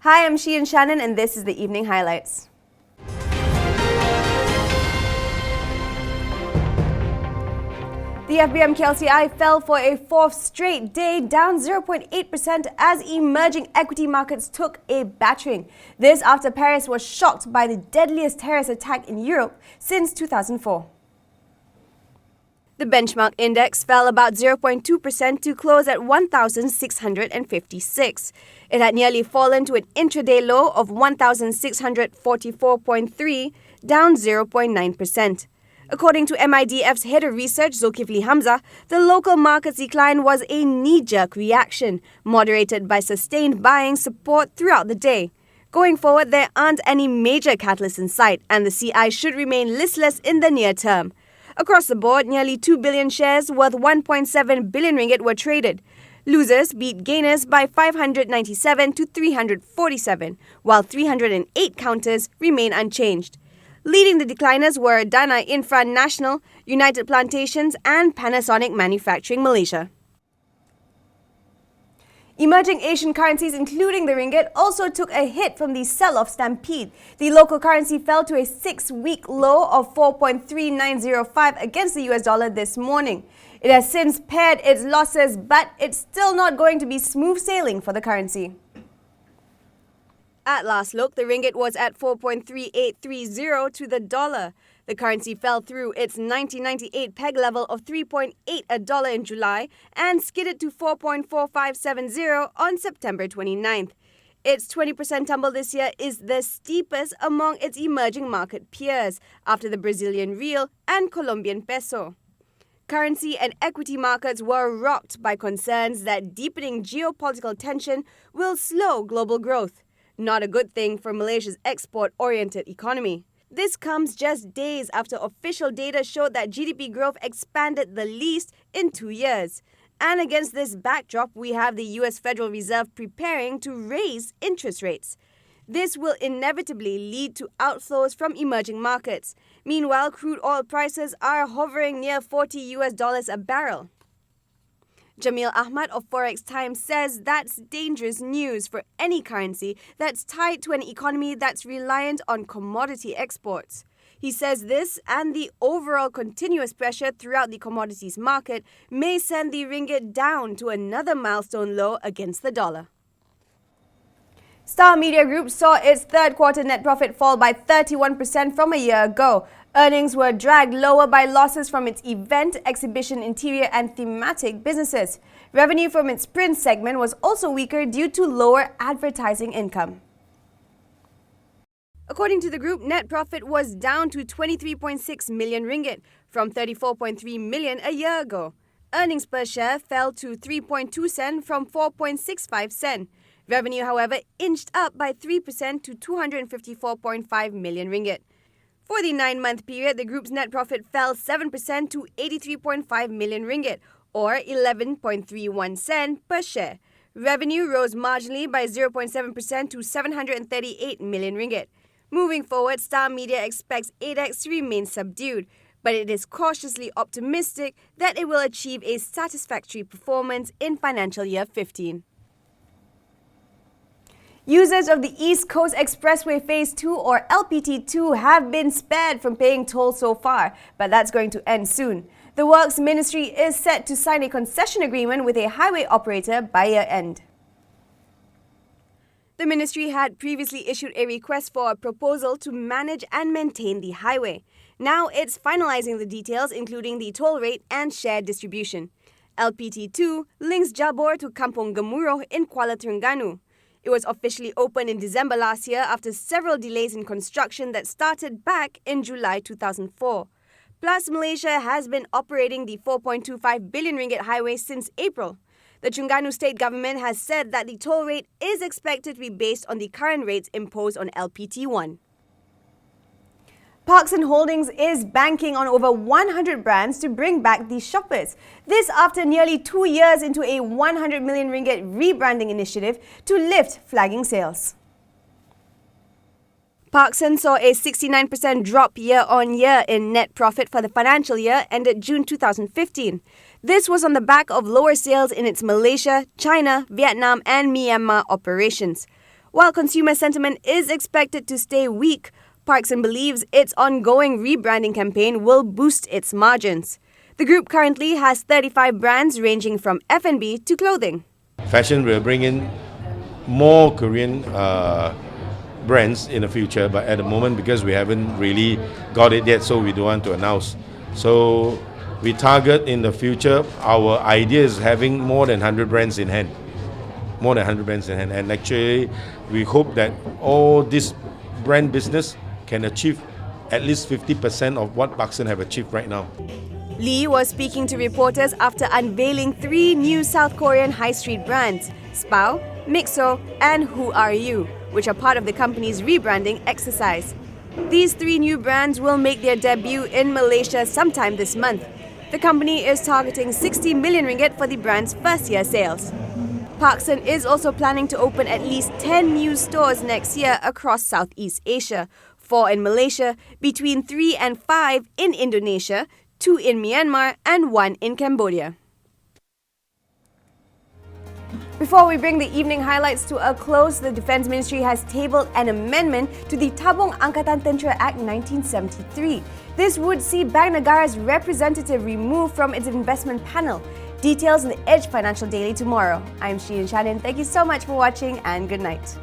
Hi, I'm Shein Shanin and this is the evening highlights. The FBM KLCI fell for a fourth straight day, down 0.8% as emerging equity markets took a battering. This after Paris was shocked by the deadliest terrorist attack in Europe since 2004. The benchmark index fell about 0.2% to close at 1,656. It had nearly fallen to an intraday low of 1,644.3, down 0.9%. According to MIDF's head of research, Zulkifli Hamza, the local market's decline was a knee-jerk reaction, moderated by sustained buying support throughout the day. Going forward, there aren't any major catalysts in sight, and the CI should remain listless in the near term. Across the board, nearly 2 billion shares worth 1.7 billion ringgit were traded. Losers beat gainers by 597 to 347, while 308 counters remain unchanged. Leading the decliners were Dana Infra National, United Plantations and Panasonic Manufacturing Malaysia. Emerging Asian currencies, including the ringgit, also took a hit from the sell-off stampede. The local currency fell to a 6-week low of 4.3905 against the US dollar this morning. It has since pared its losses, but it's still not going to be smooth sailing for the currency. At last look, the ringgit was at 4.3830 to the dollar. The currency fell through its 1998 peg level of 3.8 a dollar in July and skidded to 4.4570 on September 29th. Its 20% tumble this year is the steepest among its emerging market peers after the Brazilian real and Colombian peso. Currency and equity markets were rocked by concerns that deepening geopolitical tension will slow global growth. Not a good thing for Malaysia's export-oriented economy. This comes just days after official data showed that GDP growth expanded the least in 2 years. And against this backdrop, we have the US Federal Reserve preparing to raise interest rates. This will inevitably lead to outflows from emerging markets. Meanwhile, crude oil prices are hovering near $40 a barrel. Jamil Ahmad of Forex Times says that's dangerous news for any currency that's tied to an economy that's reliant on commodity exports. He says this and the overall continuous pressure throughout the commodities market may send the ringgit down to another milestone low against the dollar. Star Media Group saw its third quarter net profit fall by 31% from a year ago. Earnings were dragged lower by losses from its event, exhibition, interior and thematic businesses. Revenue from its print segment was also weaker due to lower advertising income. According to the group, net profit was down to 23.6 million ringgit from 34.3 million a year ago. Earnings per share fell to 3.2 sen from 4.65 sen. Revenue, however, inched up by 3% to 254.5 million ringgit. For the 9-month period, the group's net profit fell 7% to 83.5 million ringgit, or 11.31 sen per share. Revenue rose marginally by 0.7% to 738 million ringgit. Moving forward, Star Media expects ADEX to remain subdued, but it is cautiously optimistic that it will achieve a satisfactory performance in financial year 15. Users of the East Coast Expressway Phase 2 or LPT2 have been spared from paying toll so far, but that's going to end soon. The Works Ministry is set to sign a concession agreement with a highway operator by year-end. The ministry had previously issued a request for a proposal to manage and maintain the highway. Now it's finalizing the details, including the toll rate and shared distribution. LPT2 links Jabor to Kampung Gemuruh in Kuala Terengganu. It was officially opened in December last year after several delays in construction that started back in July 2004. Plus, Malaysia has been operating the 4.25 billion ringgit highway since April. The Terengganu state government has said that the toll rate is expected to be based on the current rates imposed on LPT1. Parkson Holdings is banking on over 100 brands to bring back the shoppers. This after nearly 2 years into a 100 million ringgit rebranding initiative to lift flagging sales. Parkson saw a 69% drop year-on-year in net profit for the financial year ended June 2015. This was on the back of lower sales in its Malaysia, China, Vietnam and Myanmar operations. While consumer sentiment is expected to stay weak, Parkson believes its ongoing rebranding campaign will boost its margins. The group currently has 35 brands ranging from F&B to clothing. Fashion will bring in more Korean brands in the future, but at the moment, because we haven't really got it yet, so we don't want to announce. So we target in the future, our idea is having more than 100 brands in hand. And actually we hope that all this brand business can achieve at least 50% of what Parkson have achieved right now. Lee was speaking to reporters after unveiling 3 new South Korean high street brands, Spao, Mixo and Who Are You, which are part of the company's rebranding exercise. These 3 new brands will make their debut in Malaysia sometime this month. The company is targeting 60 million ringgit for the brand's first-year sales. Parkson is also planning to open at least 10 new stores next year across Southeast Asia, 4 in Malaysia, between 3 and 5 in Indonesia, 2 in Myanmar and 1 in Cambodia. Before we bring the evening highlights to a close, the Defence Ministry has tabled an amendment to the Tabung Angkatan Tentera Act 1973. This would see Bank Negara's representative removed from its investment panel. Details in the Edge Financial Daily tomorrow. I'm Shein Shanin. Thank you so much for watching and good night.